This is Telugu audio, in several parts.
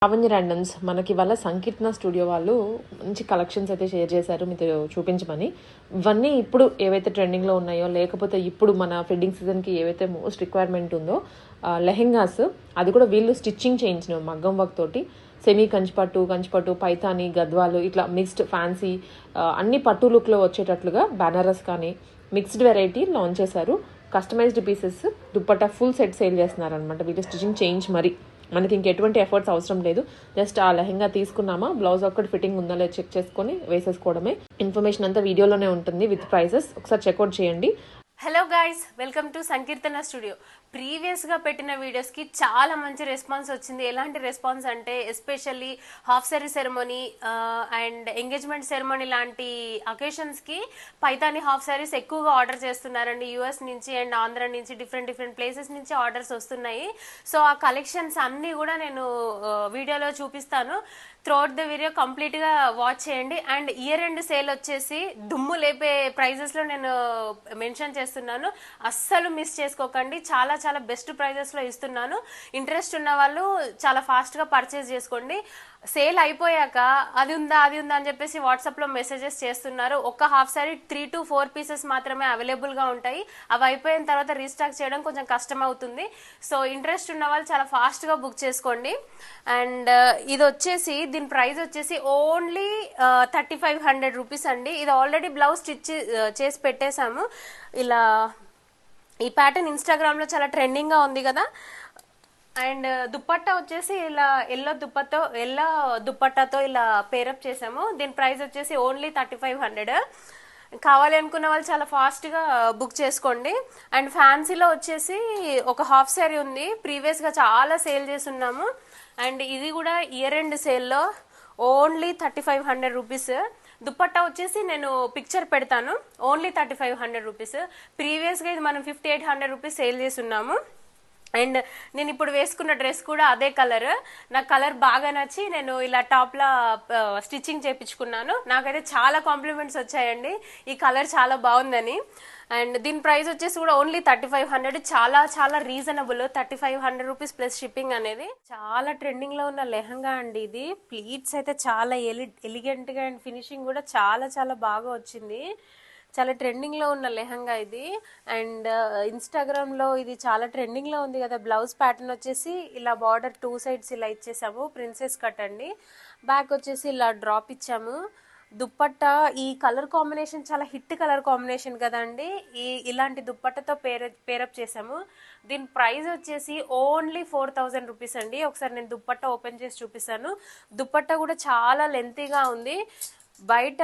లావణ్య ర్యాండమ్స్ మనకి వాళ్ళ సంకీర్తన స్టూడియో వాళ్ళు మంచి కలెక్షన్స్ అయితే షేర్ చేశారు మీతో చూపించమని. ఇవన్నీ ఇప్పుడు ఏవైతే ట్రెండింగ్లో ఉన్నాయో, లేకపోతే ఇప్పుడు మన వెడ్డింగ్ సీజన్కి ఏవైతే మోస్ట్ రిక్వైర్మెంట్ ఉందో లెహెంగాస్, అది కూడా వీళ్ళు స్టిచ్చింగ్ చేయించిన మగ్గం వర్క్ తోటి సెమీ కంచిపట్టు, పైతాని, గద్వాలు ఇట్లా మిక్స్డ్ ఫ్యాన్సీ అన్ని పట్టు లుక్లో వచ్చేటట్లుగా బనారస్ కానీ మిక్స్డ్ వెరైటీ లాంచ్ చేశారు. Customised pieces dupatta full set sale చేస్తున్నారు అనమాట. వీళ్ళు స్టిచ్చింగ్ చేయించి మరి మనకి ఇంకెటువంటి ఎఫర్ట్స్ అవసరం లేదు. జస్ట్ ఆ లెహంగా తీసుకున్నామా, బ్లౌజ్ ఒక్కటి ఫిట్టింగ్ ఉందా లేదా చెక్ చేసుకొని వేసేసుకోవడమే. ఇన్ఫర్మేషన్ అంతా వీడియోలోనే ఉంటుంది విత్ ప్రైసెస్, ఒకసారి చెక్అవుట్ చేయండి. Hello guys, welcome to Sankirtana studio. ప్రీవియస్గా పెట్టిన వీడియోస్కి చాలా మంచి రెస్పాన్స్ వచ్చింది. ఎలాంటి రెస్పాన్స్ అంటే especially half sorry ceremony and engagement ceremony లాంటి అకేషన్స్కి పైతాని హాఫ్ సారీస్ ఎక్కువగా ఆర్డర్ చేస్తున్నారండి. యూఎస్ నుంచి అండ్ ఆంధ్ర నుంచి డిఫరెంట్ ప్లేసెస్ నుంచి ఆర్డర్స్ వస్తున్నాయి. సో ఆ కలెక్షన్స్ అన్నీ కూడా నేను వీడియోలో చూపిస్తాను. త్రూఅవుట్ ద వీడియో కంప్లీట్గా వాచ్ చేయండి. అండ్ ఇయర్ ఎండ్ సేల్ వచ్చేసి దుమ్ము లేపే ప్రైజెస్లో నేను మెన్షన్ చేస్తున్నాను. అస్సలు మిస్ చేసుకోకండి. చాలా బెస్ట్ ప్రైజెస్లో ఇస్తున్నాను. ఇంట్రెస్ట్ ఉన్న వాళ్ళు చాలా ఫాస్ట్గా పర్చేస్ చేసుకోండి. సేల్ అయిపోయాక అది ఉందా అని చెప్పేసి వాట్సాప్లో మెసేజెస్ చేస్తున్నారు. ఒక హాఫ్ సారీ 3 to 4 పీసెస్ మాత్రమే అవైలబుల్గా ఉంటాయి. అవి అయిపోయిన తర్వాత రీస్టాక్ చేయడం కొంచెం కష్టం అవుతుంది. సో ఇంట్రెస్ట్ ఉన్న వాళ్ళు చాలా ఫాస్ట్గా బుక్ చేసుకోండి. అండ్ ఇది వచ్చేసి దీని ప్రైస్ వచ్చేసి ఓన్లీ 3500 రూపీస్ అండి. ఇది ఆల్రెడీ బ్లౌజ్ స్టిచ్ చేసి పెట్టేశాము. ఇలా ఈ ప్యాటర్న్ ఇన్స్టాగ్రామ్లో చాలా ట్రెండింగ్గా ఉంది కదా. అండ్ దుప్పట్టా వచ్చేసి ఇలా ఎల్లో దుప్పట్టాతో ఇలా పేరప్ చేసాము. దీని ప్రైస్ వచ్చేసి ఓన్లీ 3500. కావాలి అనుకున్న వాళ్ళు చాలా ఫాస్ట్గా బుక్ చేసుకోండి. అండ్ ఫ్యాన్సీలో వచ్చేసి ఒక హాఫ్ సారీ ఉంది, ప్రీవియస్గా చాలా సేల్ చేస్తున్నాము. అండ్ ఇది కూడా ఇయర్ ఎండ్ సేల్లో ఓన్లీ 3500 రూపీస్. దుప్పట్టా వచ్చేసి నేను పిక్చర్ పెడతాను. Only 3500 rupees. ప్రీవియస్గా ఇది మనం 5800 రూపీస్ సేల్ చేస్తున్నాము. అండ్ నేను ఇప్పుడు వేసుకున్న డ్రెస్ కూడా అదే కలర్. నాకు కలర్ బాగా నచ్చి నేను ఇలా టాప్లా స్టిచ్చింగ్ చేయించుకున్నాను. నాకైతే చాలా కాంప్లిమెంట్స్ వచ్చాయండి, ఈ కలర్ చాలా బాగుందని. అండ్ దీని ప్రైస్ వచ్చేసి కూడా ఓన్లీ 3500. చాలా రీజనబుల్. 3500 రూపీస్ ప్లస్ షిప్పింగ్ అనేది. చాలా ట్రెండింగ్లో ఉన్న లెహంగా అండి ఇది. ప్లీట్స్ అయితే చాలా ఎలిగెంట్గా అండ్ ఫినిషింగ్ కూడా చాలా బాగా వచ్చింది. చాలా ట్రెండింగ్లో ఉన్న లెహంగా ఇది. అండ్ ఇన్స్టాగ్రామ్లో ఇది చాలా ట్రెండింగ్లో ఉంది కదా. బ్లౌజ్ ప్యాటర్న్ వచ్చేసి ఇలా బార్డర్ 2 సైడ్స్ ఇలా ఇచ్చేసాము, ప్రిన్సెస్ కట్ అండి. బ్యాక్ వచ్చేసి ఇలా డ్రాప్ ఇచ్చాము. దుప్పట్టా ఈ కలర్ కాంబినేషన్ చాలా హిట్ కలర్ కాంబినేషన్ కదండి. ఇలాంటి దుప్పట్టతో పేరప్ చేసాము. దీని ప్రైస్ వచ్చేసి ఓన్లీ 4000 రూపీస్ అండి. ఒకసారి నేను దుప్పట్టా ఓపెన్ చేసి చూపిస్తాను. దుప్పట్టా కూడా చాలా లెంతీగా ఉంది. బయట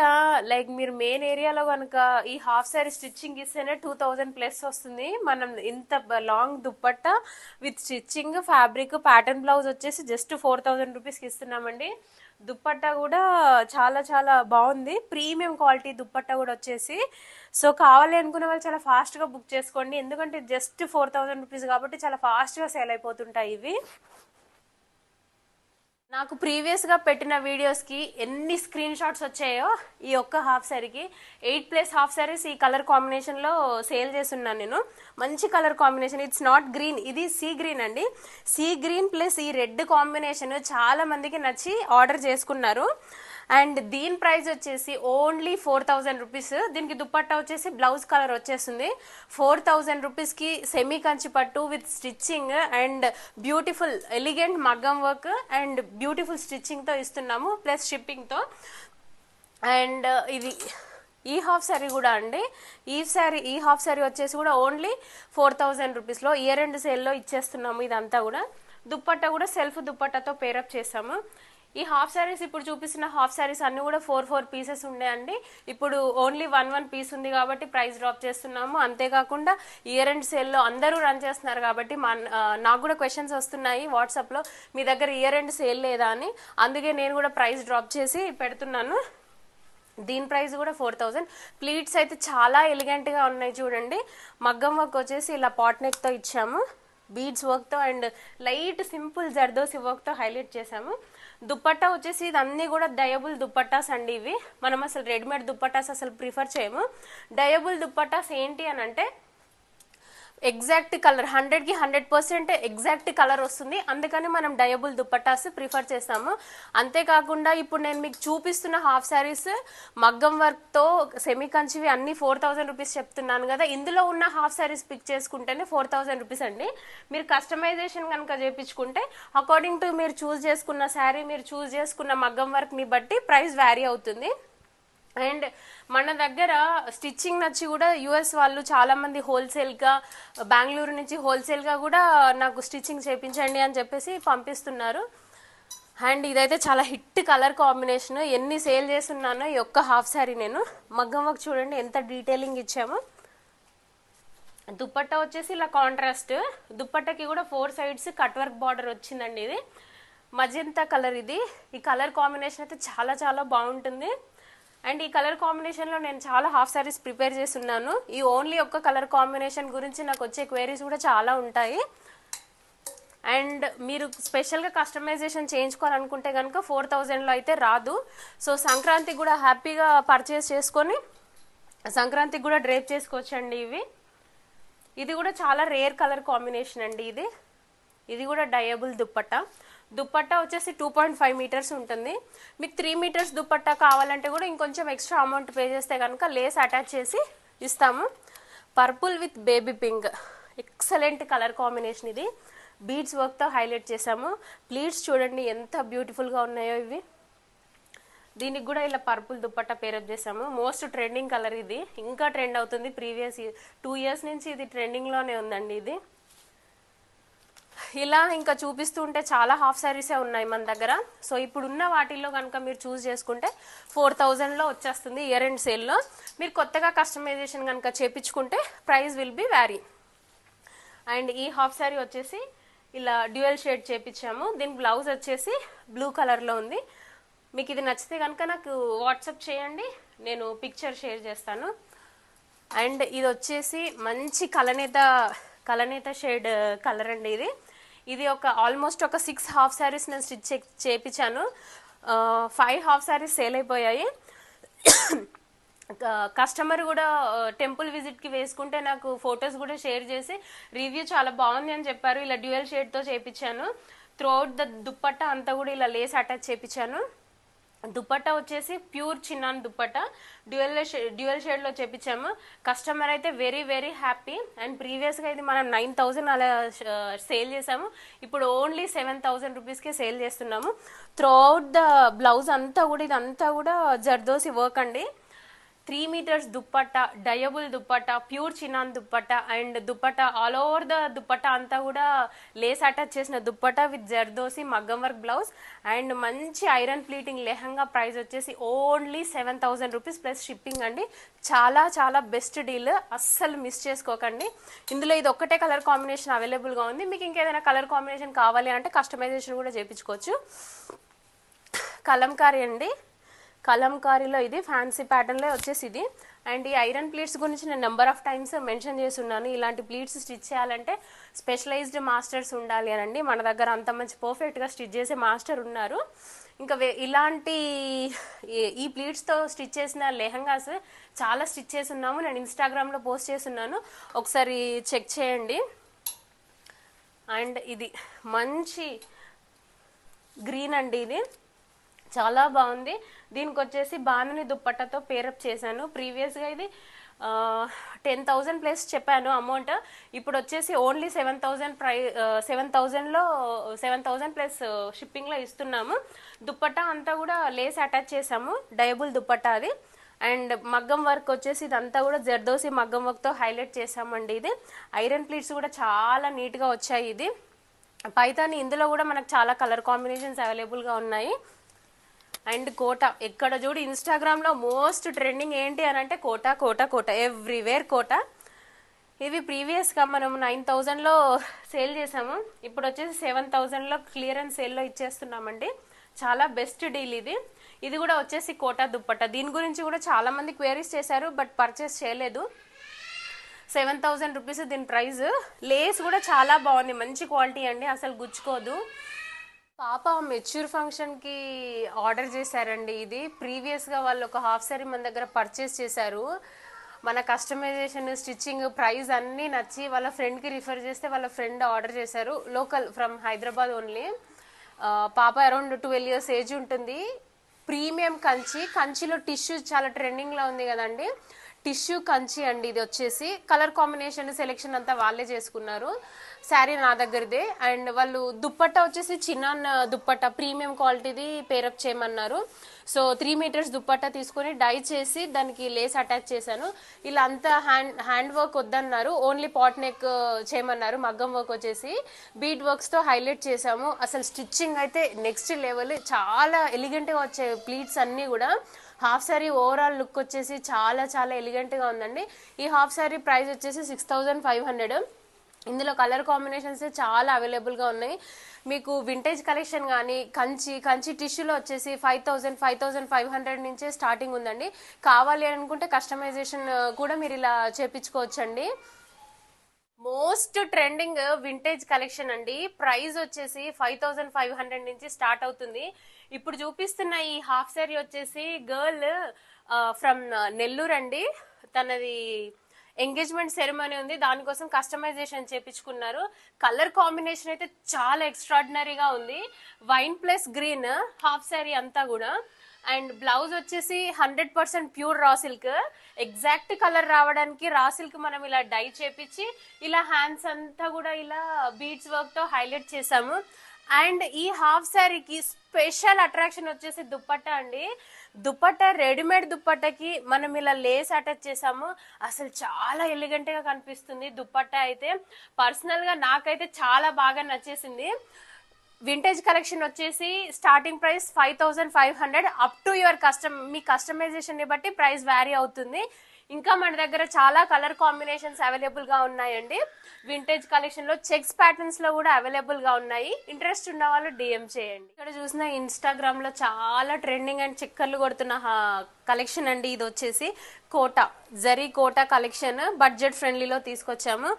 లైక్ మీరు మెయిన్ ఏరియాలో కనుక ఈ హాఫ్ సారీ స్టిచ్చింగ్ ఇస్తేనే 2000 ప్లస్ వస్తుంది. మనం ఇంత long dupatta with stitching, fabric, pattern blouse వచ్చేసి జస్ట్ 4000 రూపీస్కి ఇస్తున్నామండి. దుప్పట్టా కూడా చాలా బాగుంది. ప్రీమియం క్వాలిటీ దుప్పట్టా కూడా వచ్చేసి. సో కావాలి అనుకున్న వాళ్ళు చాలా ఫాస్ట్గా బుక్ చేసుకోండి. ఎందుకంటే జస్ట్ 4000 రూపీస్ కాబట్టి చాలా ఫాస్ట్గా సేల్ అయిపోతుంటాయి ఇవి. నాకు ప్రీవియస్గా పెట్టిన వీడియోస్కి ఎన్ని స్క్రీన్ షాట్స్ వచ్చాయో ఈ ఒక్క హాఫ్ సారీకి 8+ హాఫ్ సారీస్ ఈ కలర్ కాంబినేషన్లో సేల్ చేస్తున్నాను నేను. మంచి colour combination. It's not green, ఇది సీ గ్రీన్ అండి. సీ గ్రీన్ ప్లస్ ఈ రెడ్ కాంబినేషన్ చాలా మందికి నచ్చి ఆర్డర్ చేసుకున్నారు. అండ్ దీని ప్రైస్ వచ్చేసి ఓన్లీ 4000 రూపీస్. దీనికి దుప్పట్టా వచ్చేసి బ్లౌజ్ కలర్ వచ్చేస్తుంది. 4000 రూపీస్కి సెమీ కంచి పట్టు with stitching and beautiful elegant మగ్గం వర్క్ అండ్ బ్యూటిఫుల్ స్టిచ్చింగ్తో ఇస్తున్నాము, ప్లస్ షిప్పింగ్తో. అండ్ ఇది ఈ హాఫ్ సారీ కూడా అండి. ఈ హాఫ్ సారీ వచ్చేసి కూడా ఓన్లీ 4000 రూపీస్లో ఇయర్ ఎండ్ సేల్లో ఇచ్చేస్తున్నాము. ఇదంతా కూడా దుప్పట్టా కూడా సెల్ఫ్ దుప్పట్టాతో పేరప్ చేసాము. ఈ హాఫ్ సారీస్ ఇప్పుడు చూపిస్తున్న హాఫ్ సారీస్ అన్ని కూడా 4 పీసెస్ ఉండేయండి. ఇప్పుడు ఓన్లీ 1 పీస్ ఉంది కాబట్టి ప్రైస్ డ్రాప్ చేస్తున్నాము. అంతేకాకుండా ఇయర్ ఎండ్ సేల్లో అందరూ రన్ చేస్తున్నారు కాబట్టి నాకు కూడా క్వశ్చన్స్ వస్తున్నాయి వాట్సాప్లో, మీ దగ్గర ఇయర్ ఎండ్ సేల్ లేదా అని. అందుకే నేను కూడా ప్రైస్ డ్రాప్ చేసి పెడుతున్నాను. దీని ప్రైస్ కూడా 4000. ప్లీట్స్ అయితే చాలా ఎలిగెంట్గా ఉన్నాయి చూడండి. మగ్గం వర్క్ వచ్చేసి ఇలా పాట్ నెక్తో ఇచ్చాము, బీడ్స్ వర్క్తో అండ్ లైట్ సింపుల్ జర్దోసి వర్క్తో హైలైట్ చేసాము. దుప్పట్టా వచ్చేసి ఇది అన్నీ కూడా డయబుల్ దుప్పట్టాస్ అండి. ఇవి మనం అసలు రెడీమేడ్ దుప్పట్టాస్ అసలు ప్రిఫర్ చేయము. డయబుల్ దుప్పట్టాస్ ఏంటి అని అంటే ఎగ్జాక్ట్ కలర్ 100కి 100% ఎగ్జాక్ట్ కలర్ వస్తుంది. అందుకని మనం డయబుల్ దుప్పటాస్ ప్రిఫర్ చేస్తాము. అంతేకాకుండా ఇప్పుడు నేను మీకు చూపిస్తున్న హాఫ్ శారీస్ మగ్గం వర్క్తో సెమీ కంచివి అన్ని 4000 రూపీస్ చెప్తున్నాను కదా. ఇందులో ఉన్న హాఫ్ శారీస్ పిక్ చేసుకుంటేనే 4000 రూపీస్ అండి. మీరు కస్టమైజేషన్ కనుక చేయించుకుంటే అకార్డింగ్ టు మీరు చూస్ చేసుకున్న శారీ, మీరు చూస్ చేసుకున్న మగ్గం వర్క్ని బట్టి ప్రైస్ వ్యారీ అవుతుంది. అండ్ మన దగ్గర స్టిచ్చింగ్ నచ్చి కూడా యుఎస్ వాళ్ళు చాలా మంది హోల్సేల్గా, బెంగళూరు నుంచి హోల్సేల్గా కూడా నాకు స్టిచ్చింగ్ చేయించండి అని చెప్పేసి పంపిస్తున్నారు. అండ్ ఇదైతే చాలా హిట్ కలర్ కాంబినేషన్. ఎన్ని సేల్ చేస్తున్నానో ఈ ఒక్క హాఫ్ శారీ నేను. మగ్గం వర్క్ చూడండి ఎంత డీటెయిలింగ్ ఇచ్చామో. దుప్పట్టా వచ్చేసి ఇలా కాంట్రాస్ట్, దుప్పట్టకి కూడా 4 సైడ్స్ కట్ వర్క్ బార్డర్ వచ్చిందండి. ఇది మజంతా కలర్. ఇది ఈ కలర్ కాంబినేషన్ అయితే చాలా చాలా బాగుంటుంది. అండ్ ఈ కలర్ కాంబినేషన్లో నేను చాలా హాఫ్ శారీస్ ప్రిపేర్ చేస్తున్నాను. ఈ ఓన్లీ ఒక్క కలర్ కాంబినేషన్ గురించి నాకు వచ్చే క్వైరీస్ కూడా చాలా ఉంటాయి. అండ్ మీరు స్పెషల్గా కస్టమైజేషన్ చేయించుకోవాలనుకుంటే కనుక 4000లో అయితే రాదు. సో సంక్రాంతికి కూడా హ్యాపీగా పర్చేస్ చేసుకొని సంక్రాంతికి కూడా డ్రేప్ చేసుకోవచ్చండి ఇవి. ఇది కూడా చాలా రేర్ కలర్ కాంబినేషన్ అండి. ఇది కూడా డయబుల్ దుప్పట్టా. దుప్పట్టా వచ్చేసి 2.5 మీటర్స్ ఉంటుంది. మీకు 3 మీటర్స్ దుప్పట్టా కావాలంటే కూడా ఇంకొంచెం ఎక్స్ట్రా అమౌంట్ పే చేస్తే కనుక లేస్ అటాచ్ చేసి ఇస్తాము. Purple with baby pink, excellent colour combination. ఇది బీడ్స్ వర్క్తో హైలైట్ చేసాము. ప్లీట్స్ చూడండి ఎంత బ్యూటిఫుల్గా ఉన్నాయో ఇవి. దీనికి కూడా ఇలా పర్పుల్ దుప్పట్టా పేరప్ చేసాము. మోస్ట్ ట్రెండింగ్ కలర్ ఇది, ఇంకా ట్రెండ్ అవుతుంది. ప్రీవియస్ 2 ఇయర్స్ నుంచి ఇది ట్రెండింగ్లోనే ఉందండి. ఇది ఇలా ఇంకా చూపిస్తూ ఉంటే చాలా హాఫ్ శారీసే ఉన్నాయి మన దగ్గర. సో ఇప్పుడున్న వాటిల్లో కనుక మీరు చూస్ చేసుకుంటే 4000లో వచ్చేస్తుంది ఇయర్ ఎండ్ సేల్లో. మీరు కొత్తగా కస్టమైజేషన్ కనుక చేపించుకుంటే price will be vary. And ఈ హాఫ్ శారీ వచ్చేసి ఇలా డ్యూయల్ షేడ్ చేపించాము. దీని బ్లౌజ్ వచ్చేసి బ్లూ కలర్లో ఉంది. మీకు ఇది నచ్చితే కనుక నాకు వాట్సాప్ చేయండి, నేను పిక్చర్ షేర్ చేస్తాను. అండ్ ఇది వచ్చేసి మంచి కలనేత షేడ్ కలర్ అండి. ఇది ఒక ఆల్మోస్ట్ ఒక 6 హాఫ్ శారీస్ నేను స్టిచ్ చేయించాను. 5 హాఫ్ శారీస్ సేల్ అయిపోయాయి. కస్టమర్ కూడా టెంపుల్ విజిట్కి వేసుకుంటే నాకు ఫొటోస్ కూడా షేర్ చేసి రివ్యూ చాలా బాగుంది అని చెప్పారు. ఇలా డ్యూయల్ షేడ్తో చేయించాను. త్రూ అవుట్ ద దుప్పట్టా అంతా కూడా ఇలా లేస్ అటాచ్ చేయించాను. దుప్పట్టా వచ్చేసి ప్యూర్ చిన్నాన్ దుప్పట్టా డ్యూయల్ షేడ్లో చేపించాము. కస్టమర్ అయితే వెరీ వెరీ హ్యాపీ. అండ్ ప్రీవియస్గా ఇది మనం 9000 అలా సేల్ చేసాము. ఇప్పుడు ఓన్లీ 7000 రూపీస్కే సేల్ చేస్తున్నాము. త్రూ అవుట్ ద బ్లౌజ్ అంతా కూడా ఇదంతా కూడా జర్దోసి వర్క్ అండి. 3 metres dupatta, dyeable dupatta, pure chinon dupatta. And dupatta all over the dupatta అంతా కూడా లేస్ అటాచ్ చేసిన దుప్పట్టా విత్ జర్దోసి మగ్గం వర్క్ బ్లౌజ్. అండ్ మంచి ఐరన్ ప్లీటింగ్ లెహంగా. ప్రైస్ వచ్చేసి ఓన్లీ 7000 రూపీస్ ప్లస్ షిప్పింగ్ అండి. చాలా చాలా బెస్ట్ డీల్, అస్సలు మిస్ చేసుకోకండి. ఇందులో ఇది ఒక్కటే కలర్ కాంబినేషన్ అవైలబుల్గా ఉంది. మీకు ఇంకేదైనా కలర్ కాంబినేషన్ కావాలి అంటే కస్టమైజేషన్ కూడా చేయించుకోవచ్చు. కలంకారీ అండి. కలంకారీలో ఇది ఫ్యాన్సీ ప్యాటర్న్లో వచ్చేసి ఇది. అండ్ ఈ ఐరన్ ప్లీట్స్ గురించి నేను నెంబర్ ఆఫ్ టైమ్స్ మెన్షన్ చేస్తున్నాను. ఇలాంటి ప్లీట్స్ స్టిచ్ చేయాలంటే స్పెషలైజ్డ్ మాస్టర్స్ ఉండాలి అనండి. మన దగ్గర అంత మంచి పర్ఫెక్ట్గా స్టిచ్ చేసే మాస్టర్ ఉన్నారు. ఇంకా ఇలాంటి ఈ ప్లీట్స్తో స్టిచ్ చేసిన లెహంగాస్ చాలా స్టిచ్ చేసి ఉన్నాము. నేను ఇన్స్టాగ్రామ్లో పోస్ట్ చేస్తున్నాను, ఒకసారి చెక్ చేయండి. అండ్ ఇది మంచి గ్రీన్ అండి. ఇది చాలా బాగుంది. దీనికి వచ్చేసి బాణని దుప్పట్టతో పేరప్ చేశాను. ప్రీవియస్గా ఇది 10,000 ప్లస్ చెప్పాను అమౌంట్. ఇప్పుడు వచ్చేసి ఓన్లీ 7,000లో 7,000 ప్లస్ షిప్పింగ్లో ఇస్తున్నాము. దుప్పట్టా అంతా కూడా లేస్ అటాచ్ చేసాము, డయబుల్ దుప్పట్టా అది. అండ్ మగ్గం వర్క్ వచ్చేసి ఇదంతా కూడా జర్దోసి మగ్గం వర్క్తో హైలైట్ చేసామండి. ఇది ఐరన్ ప్లీట్స్ కూడా చాలా నీట్గా వచ్చాయి. ఇది పైతాని. ఇందులో కూడా మనకు చాలా కలర్ కాంబినేషన్స్ అవైలబుల్గా ఉన్నాయి. అండ్ కోట, ఎక్కడ చూడు ఇన్స్టాగ్రామ్లో మోస్ట్ ట్రెండింగ్ ఏంటి అని అంటే కోట కోట కోట, ఎవ్రీవేర్ కోట. ఇవి ప్రీవియస్గా మనం 9000లో సేల్ చేసాము. ఇప్పుడు వచ్చేసి 7000లో క్లియరెన్స్ సేల్లో ఇచ్చేస్తున్నామండి. చాలా బెస్ట్ డీల్ ఇది. ఇది కూడా వచ్చేసి కోటా దుప్పట్టా. దీని గురించి కూడా చాలా మంది క్వైరీస్ చేశారు, బట్ పర్చేస్ చేయలేదు. 7000 రూపీస్ దీని ప్రైస్. లేస్ కూడా చాలా బాగుంది, మంచి క్వాలిటీ అండి, అసలు గుచ్చుకోదు. పాప మెచ్యూర్ ఫంక్షన్కి ఆర్డర్ చేశారండి. ఇది ప్రీవియస్గా వాళ్ళు ఒక హాఫ్ సారీ మన దగ్గర పర్చేస్ చేశారు. మన కస్టమైజేషన్, స్టిచ్చింగ్, ప్రైస్ అన్నీ నచ్చి వాళ్ళ ఫ్రెండ్కి రిఫర్ చేస్తే వాళ్ళ ఫ్రెండ్ ఆర్డర్ చేశారు. Local from Hyderabad only. పాప అరౌండ్ 12 years ఏజ్ ఉంటుంది. ప్రీమియం కంచిలో టిష్యూ చాలా ట్రెండింగ్లో ఉంది కదండి. టిష్యూ కంచి అండి. ఇది వచ్చేసి కలర్ కాంబినేషన్ సెలెక్షన్ అంతా వాళ్ళే చేసుకున్నారు. శారీ నా దగ్గరదే. అండ్ వాళ్ళు దుప్పట్టా వచ్చేసి చిన్నాన్ దుప్పట్టా ప్రీమియం క్వాలిటీది పేరప్ చేయమన్నారు. సో 3 meters దుప్పట్టా తీసుకొని డై చేసి దానికి లేస్ అటాచ్ చేశాను. ఇలా అంతా హ్యాండ్ వర్క్ వద్దన్నారు, ఓన్లీ పాట్ నెక్ చేయమన్నారు. మగ్గం వర్క్ వచ్చేసి బీడ్ వర్క్స్తో హైలైట్ చేశాము. అసలు స్టిచ్చింగ్ అయితే నెక్స్ట్ లెవెల్, చాలా ఎలిగెంట్గా వచ్చాయి ప్లీట్స్ అన్నీ కూడా. హాఫ్ శారీ ఓవరాల్ లుక్ వచ్చేసి చాలా చాలా ఎలిగెంట్గా ఉందండి. ఈ హాఫ్ శారీ ప్రైస్ వచ్చేసి 6500. ఇందులో కలర్ కాంబినేషన్స్ చాలా అవైలబుల్గా ఉన్నాయి. మీకు వింటేజ్ కలెక్షన్ కానీ కంచి టిష్యూలో వచ్చేసి 5500 నుంచే స్టార్టింగ్ ఉందండి. కావాలి అనుకుంటే కస్టమైజేషన్ కూడా మీరు ఇలా చేపించుకోవచ్చండి. మోస్ట్ ట్రెండింగ్ వింటేజ్ కలెక్షన్ అండి. ప్రైస్ వచ్చేసి 5500 నుంచి స్టార్ట్ అవుతుంది. ఇప్పుడు చూపిస్తున్న ఈ హాఫ్ శారీ వచ్చేసి గర్ల్ ఫ్రమ్ నెల్లూరు అండి. తనది ఎంగేజ్మెంట్ సెరమనీ ఉంది, దానికోసం కస్టమైజేషన్ చేపించుకున్నారు. కలర్ కాంబినేషన్ అయితే చాలా ఎక్స్ట్రాడినరీగా ఉంది. Wine plus green half sari అంతా కూడా. అండ్ బ్లౌజ్ వచ్చేసి 100% pure raw silk. Exact colour రావడానికి రా సిల్క్ మనం ఇలా డై చేపించి ఇలా హ్యాండ్స్ అంతా కూడా ఇలా బీడ్స్ వర్క్ తో హైలైట్ చేసాము. అండ్ ఈ హాఫ్ శారీకి స్పెషల్ అట్రాక్షన్ వచ్చేసి దుప్పట్టా అండి. దుప్పట్టా రెడీమేడ్ దుప్పట్టాకి మనం ఇలా లేస్ అటాచ్ చేసాము. అసలు చాలా ఎలిగెంట్ గా కనిపిస్తుంది దుప్పట్టా అయితే. పర్సనల్ గా నాకైతే చాలా బాగా నచ్చేసింది. వింటేజ్ కలెక్షన్ వచ్చేసి starting price 5500. Up to your మీ కస్టమైజేషన్ ని బట్టి ప్రైస్ వ్యారీ అవుతుంది. ఇంకా మన దగ్గర చాలా కలర్ కాంబినేషన్స్ అవైలబుల్ గా ఉన్నాయండి. వింటేజ్ కలెక్షన్ లో చెక్స్ ప్యాటర్న్స్ లో కూడా అవైలబుల్ గా ఉన్నాయి. ఇంట్రెస్ట్ ఉన్న వాళ్ళు డిఎం చేయండి. ఇక్కడ చూసిన ఇన్స్టాగ్రామ్ లో చాలా ట్రెండింగ్ అండ్ చిక్కర్లు కొడుతున్న కలెక్షన్ అండి. ఇది వచ్చేసి కోటా జరీ కోటా కలెక్షన్ బడ్జెట్ ఫ్రెండ్లీలో తీసుకొచ్చాము.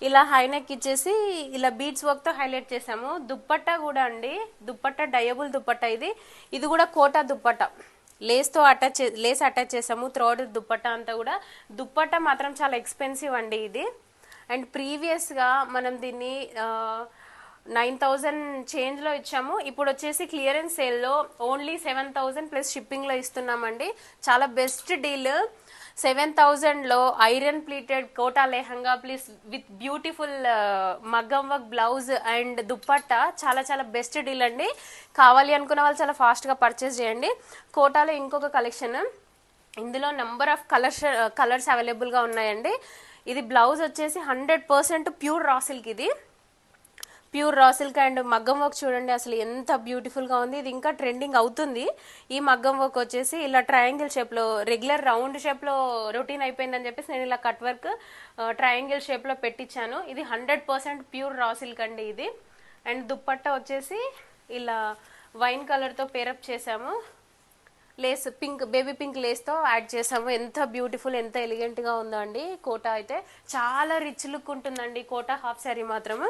ఇలా హైనెక్ ఇచ్చేసి ఇలా బీడ్స్ వర్క్ తో హైలైట్ చేసాము. దుప్పట్టా కూడా అండి, దుప్పట్టా డయబుల్ దుప్పట్టా. ఇది కూడా కోటా దుప్పట్టా లేస్ అటాచ్ చేసాము. త్రోడ్ దుప్పట్టా అంతా కూడా. దుప్పట్టా మాత్రం చాలా ఎక్స్పెన్సివ్ అండి ఇది. అండ్ ప్రీవియస్ గా మనం దీన్ని 9000 చేంజ్ లో ఇచ్చాము. ఇప్పుడు వచ్చేసి క్లియరెన్స్ సేల్ లో ఓన్లీ 7000 ప్లస్ షిప్పింగ్ లో ఇస్తున్నామండి. చాలా బెస్ట్ డీల్. 7000 లో iron pleated Kota lehenga please with beautiful మగ్గం వర్క్ బ్లౌజ్ అండ్ దుప్పట్టా చాలా చాలా బెస్ట్ డీల్ అండి. కావాలి అనుకున్న వాళ్ళు చాలా ఫాస్ట్ గా పర్చేస్ చేయండి. కోటాలో ఇంకొక కలెక్షన్, ఇందులో నెంబర్ ఆఫ్ కలర్స్ అవైలబుల్ గా ఉన్నాయండి. ఇది బ్లౌజ్ వచ్చేసి 100% ప్యూర్ రా సిల్క్. ఇది ప్యూర్ రా సిల్క్ అండ్ మగ్గం వర్క్ చూడండి అసలు ఎంత బ్యూటిఫుల్ గా ఉంది. ఇది ఇంకా ట్రెండింగ్ అవుతుంది. ఈ మగ్గం వర్క్ వచ్చేసి ఇలా ట్రయాంగిల్ షేప్ లో, రెగ్యులర్ రౌండ్ షేప్ లో రొటీన్ అయిపోయిందని చెప్పేసి నేను ఇలా కట్ వర్క్ ట్రయాంగిల్ షేప్ లో పెట్టించాను. ఇది 100% ప్యూర్ రా సిల్క్ అండి ఇది. అండ్ దుప్పట్టా వచ్చేసి ఇలా వైన్ కలర్ తో పేరప్ చేసాము. Lace pink, baby pink lace తో యాడ్ చేసాము. ఎంత బ్యూటిఫుల్, ఎంత ఎలిగెంట్ గా ఉందో అండి. కోటా అయితే చాలా రిచ్ లుక్ ఉంటుందండి కోటా హాఫ్ శారీ మాత్రము.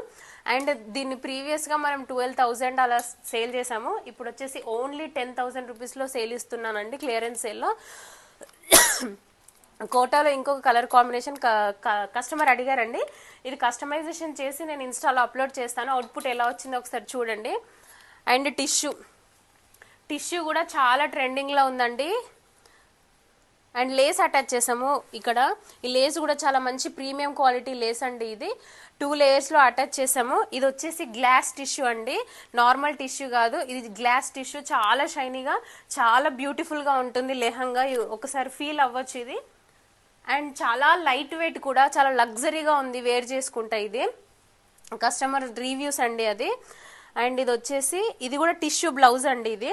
అండ్ దీన్ని ప్రీవియస్ గా మనం 12000 అలా సేల్ చేసాము. ఇప్పుడు వచ్చేసి ఓన్లీ 10000 రూపీస్ లో సేల్ ఇస్తున్నానండి క్లియరెన్స్ సేల్ లో. కోటాలో ఇంకొక కలర్ కాంబినేషన్ కస్టమర్ అడిగారండి. ఇది కస్టమైజేషన్ చేసి నేను ఇన్స్టాలో అప్లోడ్ చేస్తాను. అవుట్పుట్ ఎలా వచ్చిందో ఒకసారి చూడండి. అండ్ టిష్యూ కూడా చాలా ట్రెండింగ్ లో ఉందండి. అండ్ లేస్ అటాచ్ చేసాము. ఇక్కడ ఈ లేస్ కూడా చాలా మంచి ప్రీమియం క్వాలిటీ లేస్ అండి. ఇది 2 layers లో అటాచ్ చేసాము. ఇది వచ్చేసి గ్లాస్ టిష్యూ అండి, నార్మల్ టిష్యూ కాదు. ఇది గ్లాస్ టిష్యూ, చాలా షైనీగా చాలా బ్యూటిఫుల్ గా ఉంటుంది లెహంగా. ఒకసారి ఫీల్ అవ్వచ్చు ఇది. అండ్ చాలా లైట్ వెయిట్ కూడా, చాలా లగ్జరీగా ఉంది వేర్ చేసుకుంటా. ఇది కస్టమర్ రివ్యూస్ అండి అది. అండ్ ఇది వచ్చేసి ఇది కూడా టిష్యూ బ్లౌజ్ అండి. ఇది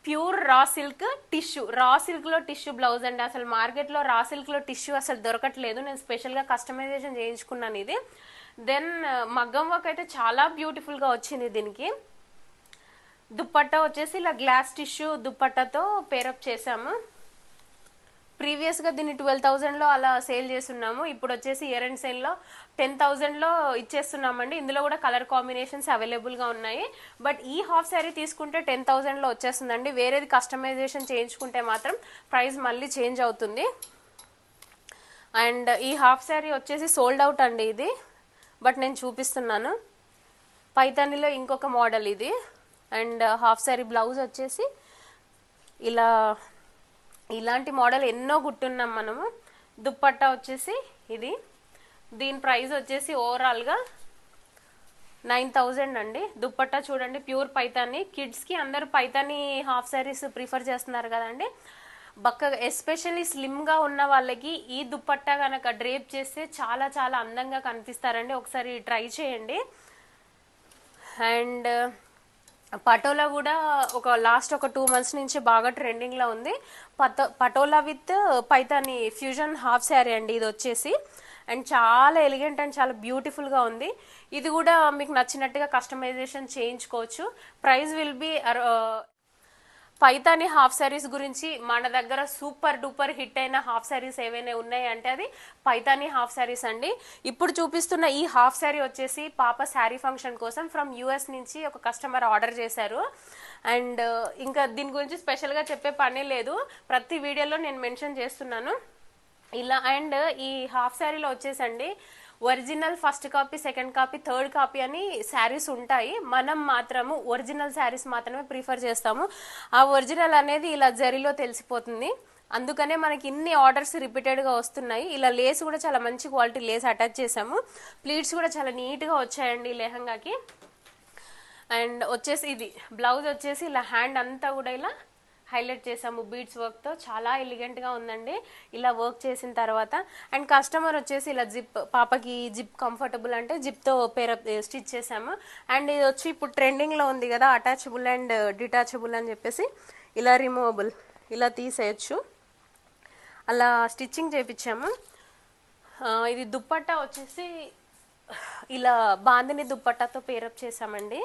pure raw silk tissue, raw silk లో టిష్యూ బ్లౌజ్ అండి. అసలు మార్కెట్ లో రా సిల్క్ లో టిష్యూ అసలు దొరకట్లేదు. నేను స్పెషల్ గా కస్టమైజేషన్ చేయించుకున్నాను ఇది. దెన్ మగ్గం వర్క్ అయితే చాలా బ్యూటిఫుల్ గా వచ్చింది దీనికి. దుప్పట్టా వచ్చేసి ఇలా గ్లాస్ టిష్యూ దుప్పట్టాతో పేరప్ చేసాము. ప్రీవియస్ గా దీన్ని 12000 లో అలా సేల్ చేస్తున్నాము. ఇప్పుడు వచ్చేసి ఇయర్ అండ్ సేల్ లో 10000 లో ఇచ్చేస్తున్నామండి. ఇందులో కూడా కలర్ కాంబినేషన్స్ అవైలబుల్ గా ఉన్నాయి. బట్ ఈ హాఫ్ శారీ తీసుకుంటే 10000 లో వచ్చేస్తుందండి. వేరేది కస్టమైజేషన్ చేయించుకుంటే మాత్రం ప్రైస్ మళ్ళీ చేంజ్ అవుతుంది. అండ్ ఈ హాఫ్ శారీ వచ్చేసి సోల్డ్ అవుట్ అండి ఇది, బట్ నేను చూపిస్తున్నాను. పైతానిలో ఇంకొక మోడల్ ఇది. అండ్ హాఫ్ శారీ బ్లౌజ్ వచ్చేసి ఇలా, ఇలాంటి మోడల్ ఎన్నో కుట్టున్నాం మనము. దుప్పట్టా వచ్చేసి ఇది. దీని ప్రైస్ వచ్చేసి ఓవరాల్గా 9,000 అండి. దుప్పట్టా చూడండి, ప్యూర్ పైతాని. కిడ్స్కి అందరూ పైతాని హాఫ్ శారీస్ ప్రిఫర్ చేస్తున్నారు కదండి. బక్కగా ఎస్పెషల్లీ స్లిమ్గా ఉన్న వాళ్ళకి ఈ దుప్పట్టా కనుక డ్రేప్ చేస్తే చాలా చాలా అందంగా కనిపిస్తారండి. ఒకసారి ట్రై చేయండి. అండ్ పటోలా కూడా లాస్ట్ ఒక 2 months నుంచి బాగా ట్రెండింగ్లో ఉంది. Patola with Paithani fusion half sari అండి ఇది వచ్చేసి. అండ్ చాలా ఎలిగెంట్ అండ్ చాలా బ్యూటిఫుల్గా ఉంది. ఇది కూడా మీకు నచ్చినట్టుగా కస్టమైజేషన్ చేయించుకోవచ్చు. Price will B Paithani half saris గురించి మన దగ్గర సూపర్ డూపర్ హిట్ అయిన హాఫ్ శారీస్ ఏవైనా ఉన్నాయి అంటే అది పైతాని హాఫ్ శారీస్ అండి. ఇప్పుడు చూపిస్తున్న ఈ హాఫ్ శారీ వచ్చేసి పాప శారీ ఫంక్షన్ కోసం ఫ్రమ్ US నుంచి ఒక కస్టమర్ ఆర్డర్ చేశారు. అండ్ ఇంకా దీని గురించి స్పెషల్గా చెప్పే పనే లేదు, ప్రతి వీడియోలో నేను మెన్షన్ చేస్తున్నాను ఇలా. అండ్ ఈ హాఫ్ శారీలో వచ్చేసండి original first copy, second copy, third copy అని శారీస్ ఉంటాయి. మనం మాత్రము ఒరిజినల్ శారీస్ మాత్రమే ప్రిఫర్ చేస్తాము. ఆ ఒరిజినల్ అనేది ఇలా జరీలో తెలిసిపోతుంది. అందుకనే మనకి ఇన్ని ఆర్డర్స్ రిపీటెడ్గా వస్తున్నాయి. ఇలా లేస్ కూడా చాలా మంచి క్వాలిటీ లేస్ అటాచ్ చేసాము. ప్లీట్స్ కూడా చాలా నీట్గా వచ్చాయండి లెహంగాకి. అండ్ వచ్చేసి ఇది బ్లౌజ్ వచ్చేసి ఇలా హ్యాండ్ అంతా కూడా ఇలా హైలైట్ చేసాము బీడ్స్ వర్క్తో. చాలా ఎలిగెంట్గా ఉందండి ఇలా వర్క్ చేసిన తర్వాత. అండ్ కస్టమర్ వచ్చేసి ఇలా జిప్, పాపకి జిప్ కంఫర్టబుల్ అంటే జిప్తో స్టిచ్ చేసాము. అండ్ ఇది వచ్చి ఇప్పుడు ట్రెండింగ్లో ఉంది కదా అటాచబుల్ అండ్ డిటాచబుల్ అని చెప్పేసి, ఇలా రిమూవబుల్, ఇలా తీసేయచ్చు, అలా స్టిచ్చింగ్ చేయించాము. ఇది దుప్పట్టా వచ్చేసి ఇలా బాందిని దుప్పట్టాతో పేరప్ చేసామండి.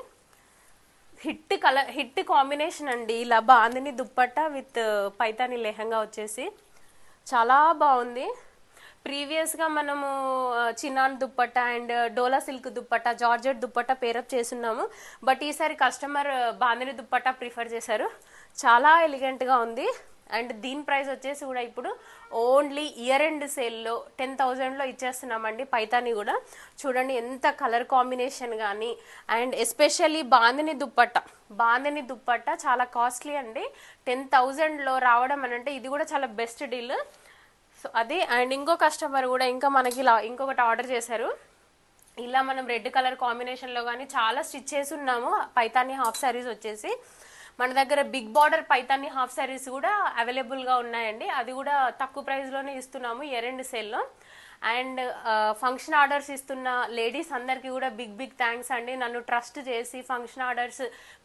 హిట్ కాంబినేషన్ అండి ఇలా బాందిని దుప్పట్టా విత్ పైతాని లెహంగా వచ్చేసి చాలా బాగుంది. ప్రీవియస్గా మనము chinon dupatta and dola silk dupatta, georgette dupatta pair up చేస్తున్నాము. బట్ ఈసారి కస్టమర్ బాందిని దుప్పట్టా ప్రిఫర్ చేశారు. చాలా ఎలిగెంట్గా ఉంది. అండ్ దీని ప్రైస్ వచ్చేసి కూడా ఇప్పుడు ఓన్లీ ఇయర్ ఎండ్ సేల్లో 10,000లో ఇచ్చేస్తున్నామండి. పైతాని కూడా చూడండి ఎంత కలర్ కాంబినేషన్ కానీ. అండ్ ఎస్పెషల్లీ బాందిని దుప్పట్టా చాలా కాస్ట్లీ అండి. 10,000లో రావడం అని అంటే ఇది కూడా చాలా బెస్ట్ డీల్. సో అది. అండ్ ఇంకో కస్టమర్ కూడా ఇంకా మనకి ఇలా ఇంకొకటి ఆర్డర్ చేశారు. ఇలా మనం రెడ్ కలర్ కాంబినేషన్లో కానీ చాలా స్టిచ్ చేసి ఉన్నాము పైతాని హాఫ్ శారీస్ వచ్చేసి. మన దగ్గర big border Paithani half saris కూడా అవైలబుల్గా ఉన్నాయండి. అది కూడా తక్కువ ప్రైస్లోనే ఇస్తున్నాము ఇయర్ ఎండ్ సేల్లో. అండ్ ఫంక్షన్ ఆర్డర్స్ ఇస్తున్న లేడీస్ అందరికీ కూడా బిగ్ థ్యాంక్స్ అండి. నన్ను ట్రస్ట్ చేసి ఫంక్షన్ ఆర్డర్స్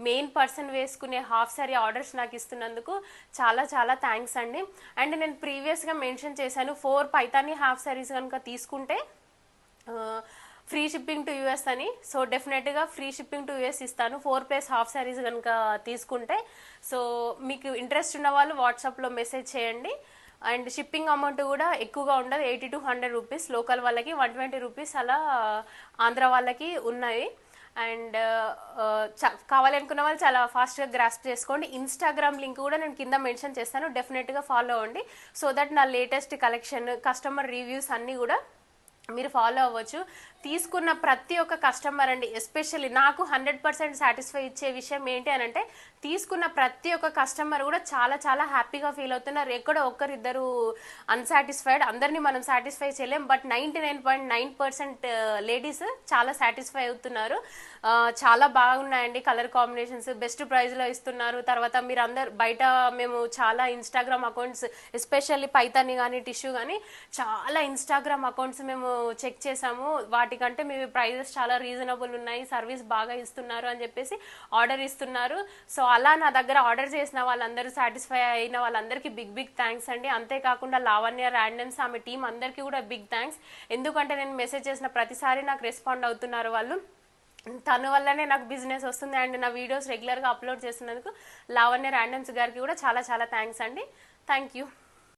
మెయిన్ పర్సన్ వేసుకునే హాఫ్ శారీ ఆర్డర్స్ నాకు ఇస్తున్నందుకు చాలా చాలా థ్యాంక్స్ అండి. అండ్ నేను ప్రీవియస్గా మెన్షన్ చేశాను 4 పైతాని హాఫ్ శారీస్ కనుక తీసుకుంటే ఫ్రీ షిప్పింగ్ టు US అని. సో డెఫినెట్గా ఫ్రీ షిప్పింగ్ టు US ఇస్తాను 4+ హాఫ్ శారీస్ కనుక తీసుకుంటే. సో మీకు ఇంట్రెస్ట్ ఉన్న వాళ్ళు వాట్సాప్లో మెసేజ్ చేయండి. అండ్ షిప్పింగ్ అమౌంట్ కూడా ఎక్కువగా ఉండదు, 80 to 100 రూపీస్. లోకల్ వాళ్ళకి 120 రూపీస్ అలా ఆంధ్ర వాళ్ళకి ఉన్నాయి. అండ్ కావాలనుకున్న వాళ్ళు చాలా ఫాస్ట్గా గ్రాస్ప్ చేసుకోండి. ఇన్స్టాగ్రామ్ లింక్ కూడా నేను కింద మెన్షన్ చేస్తాను, డెఫినెట్గా ఫాలో అవ్వండి. సో దట్ నా లేటెస్ట్ కలెక్షన్, కస్టమర్ రివ్యూస్ అన్నీ కూడా మీరు ఫాలో అవ్వచ్చు. తీసుకున్న ప్రతి ఒక్క కస్టమర్ అండి, ఎస్పెషల్లీ నాకు 100% సాటిస్ఫై ఇచ్చే విషయం ఏంటి అని అంటే తీసుకున్న ప్రతి ఒక్క కస్టమర్ కూడా చాలా చాలా హ్యాపీగా ఫీల్ అవుతున్నారు. ఎక్కడో ఒక్కరిద్దరు అన్సాటిస్ఫైడ్, అందరినీ మనం సాటిస్ఫై చేయలేం. బట్ 99.9% లేడీస్ చాలా సాటిస్ఫై అవుతున్నారు. చాలా బాగున్నాయండి కలర్ కాంబినేషన్స్, బెస్ట్ ప్రైస్లో ఇస్తున్నారు. తర్వాత మీరు అందరు బయట మేము చాలా ఇన్స్టాగ్రామ్ అకౌంట్స్, ఎస్పెషల్లీ పైతాని కానీ టిష్యూ కానీ చాలా ఇన్స్టాగ్రామ్ అకౌంట్స్ మేము చెక్ చేసాము. వాటికంటే మీ ప్రైజెస్ చాలా రీజనబుల్ ఉన్నాయి, సర్వీస్ బాగా ఇస్తున్నారు అని చెప్పేసి ఆర్డర్ ఇస్తున్నారు. సో అలా నా దగ్గర ఆర్డర్ చేసిన వాళ్ళందరూ, సాటిస్ఫై అయిన వాళ్ళందరికీ బిగ్ థ్యాంక్స్ అండి. అంతేకాకుండా లావణ్య ర్యాండమ్స్ ఆమె టీం అందరికీ కూడా బిగ్ థ్యాంక్స్. ఎందుకంటే నేను మెసేజ్ చేసిన ప్రతిసారి నాకు రెస్పాండ్ అవుతున్నారు వాళ్ళు. తన వల్లనే నాకు బిజినెస్ వస్తుంది. అండ్ నా వీడియోస్ రెగ్యులర్గా అప్లోడ్ చేస్తున్నందుకు లావణ్య ర్యాండమ్స్ గారికి కూడా చాలా చాలా థ్యాంక్స్ అండి. Thank you.